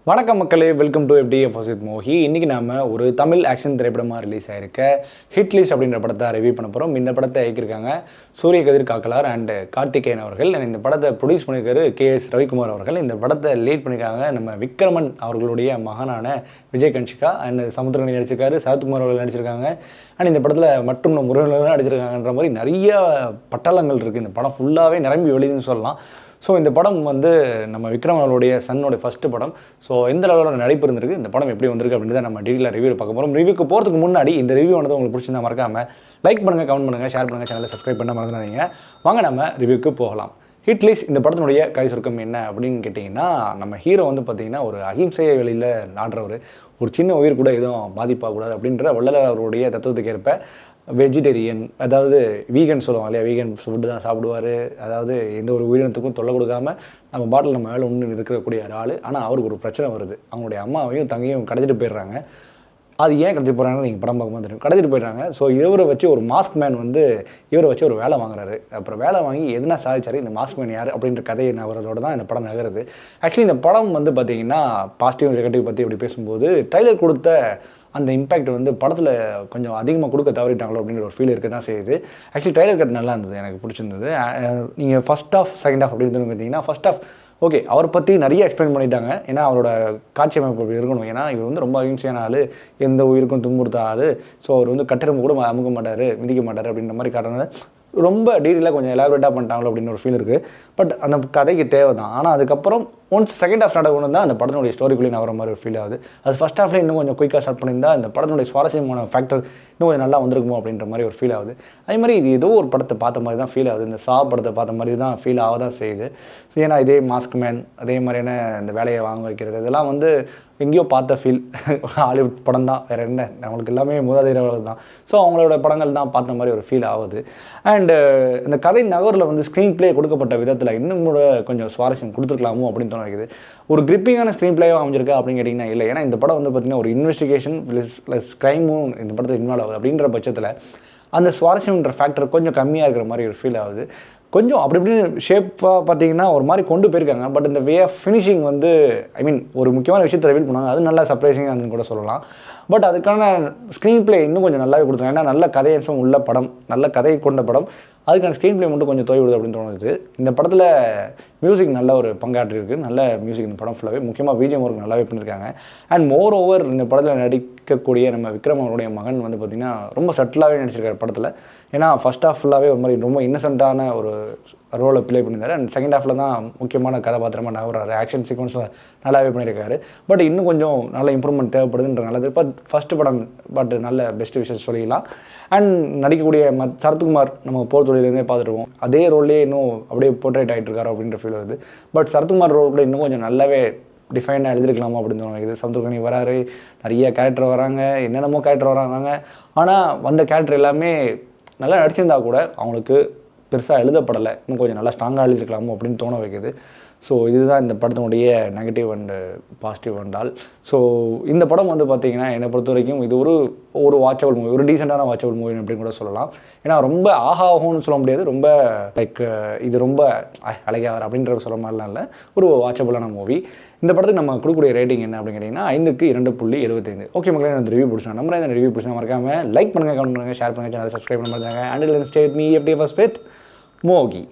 வணக்கம் மக்களே, welcome to FDF with Mohi. இன்றைக்கி நாம் ஒரு தமிழ் ஆக்ஷன் திரைப்படமாக ரிலீஸ் ஆகிருக்க ஹிட் லிஸ்ட் அப்படின்ற படத்தை ரிவ்யூ பண்ண போகிறோம். இந்த படத்தை இயக்கியிருக்காங்க சூரிய கதிர் காக்கலார் அண்ட் கார்த்திகேயன் அவர்கள். இந்த படத்தை ப்ரொடியூஸ் பண்ணியிருக்காரு KS ரவிக்குமார் அவர்கள். இந்த படத்தை லீட் பண்ணியிருக்காங்க நம்ம விக்ரமன் அவர்களுடைய மகனான விஜய் கன்ஷிகா அண்ட் சமுத்திரகனி நடிச்சிருக்காரு, சரத்குமார் அவர்கள் நடிச்சிருக்காங்க. அண்ட் இந்த படத்தில் மற்றும் முருகன் நடிச்சிருக்காங்கன்ற மாதிரி நிறைய பட்டாளங்கள் இருக்குது. இந்த படம் ஃபுல்லாகவே நிரம்பி வெளியுதுன்னு சொல்லலாம். ஸோ இந்த படம் வந்து நம்ம விக்ரம் அவர்களுடைய சன்னோட ஃபஸ்ட்டு படம். ஸோ எந்த அளவோட நடிப்பு இருந்திருக்கு, இந்த படம் எப்படி வந்திருக்கு அப்படின்றத நம்ம டீட்டெயிலாக ரிவ்யூ பார்க்க போகிறோம். ரிவ்யூக்கு போகிறதுக்கு முன்னாடி இந்த ரிவ்யூ வந்து உங்களுக்கு பிடிச்சிருந்தா மறக்காமல் லைக் பண்ணுங்கள், கமெண்ட் பண்ணுங்கள், ஷேர் பண்ணுங்கள், சேனலை சப்ஸ்கிரைப் பண்ண மறந்துடாதீங்க. வாங்க நம்ம ரிவ்யூக்கு போகலாம். ஹிட் லிஸ்ட் இந்த படத்தினுடைய கதை சுருக்கம் என்ன அப்படின்னு கேட்டிங்கன்னா, நம்ம ஹீரோ வந்து பார்த்திங்கன்னா ஒரு அகிம்சையை வெளியில் நாடுறவர், ஒரு சின்ன உயிர் கூட எதுவும் பாதிப்பாகக்கூடாது அப்படின்ற வள்ளலார் அவருடைய தத்துவத்துக்கு ஏற்ப வெஜிடேரியன், அதாவது வீகன் சொல்லுவாங்க இல்லையா, வீகன் ஃபுட்டு தான் சாப்பிடுவார். அதாவது எந்த ஒரு உயிரினத்துக்கும் தொல்லை கொடுக்காமல் நம்ம பாட்டில் நம்ம மேலே ஒன்று இருக்கக்கூடிய ஒரு ஆள். ஆனால் அவருக்கு ஒரு பிரச்சனை வருது. அவங்களுடைய அம்மாவையும் தங்கையும் கடத்திட்டு போயிடுறாங்க. அது ஏன் கடத்திட்டு போகிறாங்கன்னு நீங்கள் படம் பார்க்கும்போது தெரியும். கடத்திட்டு போயிடுறாங்க. ஸோ இவரை வச்சு ஒரு மாஸ்க் மேன் வந்து இவரை வச்சு ஒரு வேலை வாங்குறாரு. அப்புறம் வேலை வாங்கி எதுனா சாதிச்சார், இந்த மாஸ்க் மேன் யார் அப்படின்ற கதையை நகரத்தோட தான் இந்த படம் நகருது. ஆக்சுவலி இந்த படம் வந்து பார்த்திங்கன்னா பாசிட்டிவ் நெகட்டிவ் பற்றி அப்படி பேசும்போது ட்ரைலர் கொடுத்த அந்த இம்பேக்ட் வந்து படத்தில் கொஞ்சம் அதிகமாக கொடுக்க தவறிட்டாங்களோ அப்படின்ற ஒரு ஃபீல் இருக்க தான் செய்யுது. ஆக்சுவலி ட்ரைலர் கட் நல்லா இருந்தது, எனக்கு பிடிச்சிருந்தது. நீங்கள் ஃபஸ்ட் ஆஃப் செகண்ட் ஆஃப் அப்படின்னு பார்த்தீங்கன்னா ஃபஸ்ட் ஆஃப் ஓகே, அவரை பற்றி நிறைய எக்ஸ்பிளைன் பண்ணிட்டாங்க. ஏன்னா அவரோட காட்சி அமைப்பு அப்படி இருக்கணும். ஏன்னா இவர் வந்து ரொம்ப அகிம்சையான ஆள், எந்த உயிருக்கும் துன்புறுத்த ஆள். ஸோ அவர் வந்து கட்டிடம் கூட அமுக்க மாட்டார், மிதிக்க மாட்டார் அப்படின்ற மாதிரி காட்டுறது ரொம்ப டீட்டெயிலாக கொஞ்சம் எலாபரேட்டாக பண்ணிட்டாங்களோ அப்படின்னு ஒரு ஃபீல் இருக்குது. பட் அந்த கதைக்கு தேவை தான். ஆனால் அதுக்கப்புறம் ஒன்ஸ் செகண்ட் ஹாஃப் ஸ்டார்ட் ஆகணும் தான் அந்த படத்தினுடைய ஸ்டோரிக்குள்ளே வர மாதிரி ஒரு ஃபீல் ஆகுது. அது ஃபஸ்ட் ஹாஃப்ல இன்னும் கொஞ்சம் குயிக்காக ஸ்டார்ட் பண்ணியிருந்தால் இந்த படத்தினுடைய சுவாரஸ்யமான ஃபேக்டர் இன்னும் கொஞ்சம் நல்லா வந்திருக்குமோ அப்படின்ற மாதிரி ஒரு ஃபீல் ஆகுது. அதே மாதிரி இது ஏதோ ஒரு படத்தை பார்த்த மாதிரி தான் ஃபீல் ஆகுது. இந்த படத்தை பார்த்த மாதிரி தான் ஃபீல் ஆக தான் செய்யுது. ஏன்னா இதே மாஸ்க் மேன், அதே மாதிரியான இந்த வேலையை வாங்க வைக்கிறது, இதெல்லாம் வந்து எங்கேயோ பார்த்த ஃபீல். ஹாலிவுட் படம் தான், வேறு என்ன, நம்மளுக்கு எல்லாமே மூதாதையர்கள் தான். ஸோ அவங்களோட படங்கள் தான் பார்த்த மாதிரி ஒரு ஃபீல் ஆகுது. அண்டு இந்த கதை நகரில் வந்து ஸ்க்ரீன் பிளே கொடுக்கப்பட்ட விதத்தில் இன்னும் கூட கொஞ்சம் சுவாரஸ்யம் கொடுத்துருக்கலாமோ அப்படின்னு தோணுது. ஒரு கிரிப்பிங்கான ஸ்க்ரீன் பிளேவாக அமைஞ்சிருக்கா அப்படின்னு கேட்டிங்கன்னா இல்லை. ஏன்னா இந்த படம் வந்து பார்த்திங்கன்னா ஒரு இன்வெஸ்டிகேஷன் ப்ளஸ் க்ரைமும் இந்த படத்தில் இன்வால்வ் ஆகுது. அப்படின்ற பட்சத்தில் அந்த சுவாரஸ்யம்ன்ற ஃபேக்டர் கொஞ்சம் கம்மியாக இருக்கிற மாதிரி ஒரு ஃபீல் ஆகுது. கொஞ்சம் அப்படி இப்படின்னு ஷேப்பாக பார்த்தீங்கன்னா ஒரு மாதிரி கொண்டு போயிருக்காங்க. பட் இந்த வே ஆஃப் ஃபினிஷிங் வந்து ஒரு முக்கியமான விஷயத்தை ரிவீல் பண்ணாங்க. அது நல்லா சர்ப்ரைசிங்காக இருந்துன்னு கூட சொல்லலாம். பட் அதுக்கான ஸ்க்ரீன் பிளே இன்னும் கொஞ்சம் நல்லாவே கொடுத்துருக்காங்க. ஏன்னா நல்ல கதையம்சம் உள்ள படம், நல்ல கதையை கொண்ட படம், அதுக்கான ஸ்க்ரீன் பிளே மட்டும் கொஞ்சம் தோய்விடுது அப்படின்னு தோணுது. இந்த படத்தில் மியூசிக் நல்ல ஒரு பங்காற்றிருக்கு. நல்ல மியூசிக் இந்த படம் ஃபுல்லாகவே, முக்கியமாக பிஜிஎம் ஒர்க் நல்லாவே பண்ணியிருக்காங்க. அண்ட் மோர் ஓவர் இந்த படத்தில் நடிக்கக்கூடிய நம்ம விக்ரம் அவருடைய மகன் வந்து பார்த்திங்கன்னா ரொம்ப சட்டிலாகவே நடிச்சிருக்காரு படத்தில். ஏன்னா ஃபஸ்ட் ஹாஃப் ஃபுல்லாகவே ஒரு மாதிரி ரொம்ப இன்னசென்ட்டான ஒரு ரோலை ப்ளே பண்ணியிருந்தார். அண்ட் செகண்ட் ஹாஃபில் தான் முக்கியமான கதாபாத்திரமாக நகர்றாரு. ஆக்ஷன் சீக்வன்ஸில் நல்லாவே பண்ணியிருக்காரு. பட் இன்னும் கொஞ்சம் நல்ல இம்ப்ரூவ்மெண்ட் தேவைப்படுதுன்ற நல்லது. பட் ஃபஸ்ட்டு படம் பட் நல்ல பெஸ்ட் விஷயம் சொல்லிக்கலாம். அண்ட் நடிக்கக்கூடிய சரத்குமார் நம்ம போர் தொழிலேருந்தே பார்த்துருவோம். அதே ரோல்லே இன்னும் அப்படியே போர்ட்ரேட் ஆகிட்டு இருக்காரு அப்படின்ற ஃபீல் வருது. பட் சரத்குமார் ரோல் கூட இன்னும் கொஞ்சம் நல்லாவே டிஃபைனாக எழுதிருக்கலாமா அப்படின்னு தோணுது. சமுத்திரகனி வராரு, நிறைய கேரக்டர் வராங்க, என்னென்னமோ கேரக்டர் வராங்க. ஆனால் வந்த கேரக்டர் எல்லாமே நல்லா நடிச்சிருந்தா கூட அவங்களுக்கு பெருசாக எழுதப்படலை. இன்னும் கொஞ்சம் நல்லா ஸ்ட்ராங்காக எழுதிருக்கலாமோ அப்படின்னு தோண வைக்குது. ஸோ இதுதான் இந்த படத்தினுடைய negative and positive Andal. So இந்த படம் வந்து பார்த்திங்கன்னா என்னை பொறுத்த வரைக்கும் இது ஒரு வாட்சபிள் மூவி, ஒரு டீசெண்டான வாட்சபிள் மூவி அப்படின்னு கூட சொல்லலாம். ஏன்னா ரொம்ப ஆகாகும்னு சொல்ல முடியாது, ரொம்ப லைக் இது ரொம்ப அழகாக அப்படின்ற சொல்ல மாதிரிலாம் இல்லை, ஒரு வாட்சபிளான மூவி. இந்த படத்துக்கு நம்ம கொடுக்கக்கூடிய ரேட்டிங் என்ன அப்படின்னு கேட்டிங்கன்னா 5க்கு 2.75. ஓகே மக்களே, இந்த ரிவ்யூ பிடிச்சா நம்ம இந்த ரிவ்யூ பிடிச்சா மறக்காமல் லைக் பண்ணுங்கள், கமெண்ட் பண்ணுங்கள், ஷேர் பண்ணுங்கள், சேனலை சப்ஸ்கிரைப் பண்ண மாதிரி. And stay with me FDF with மோகி.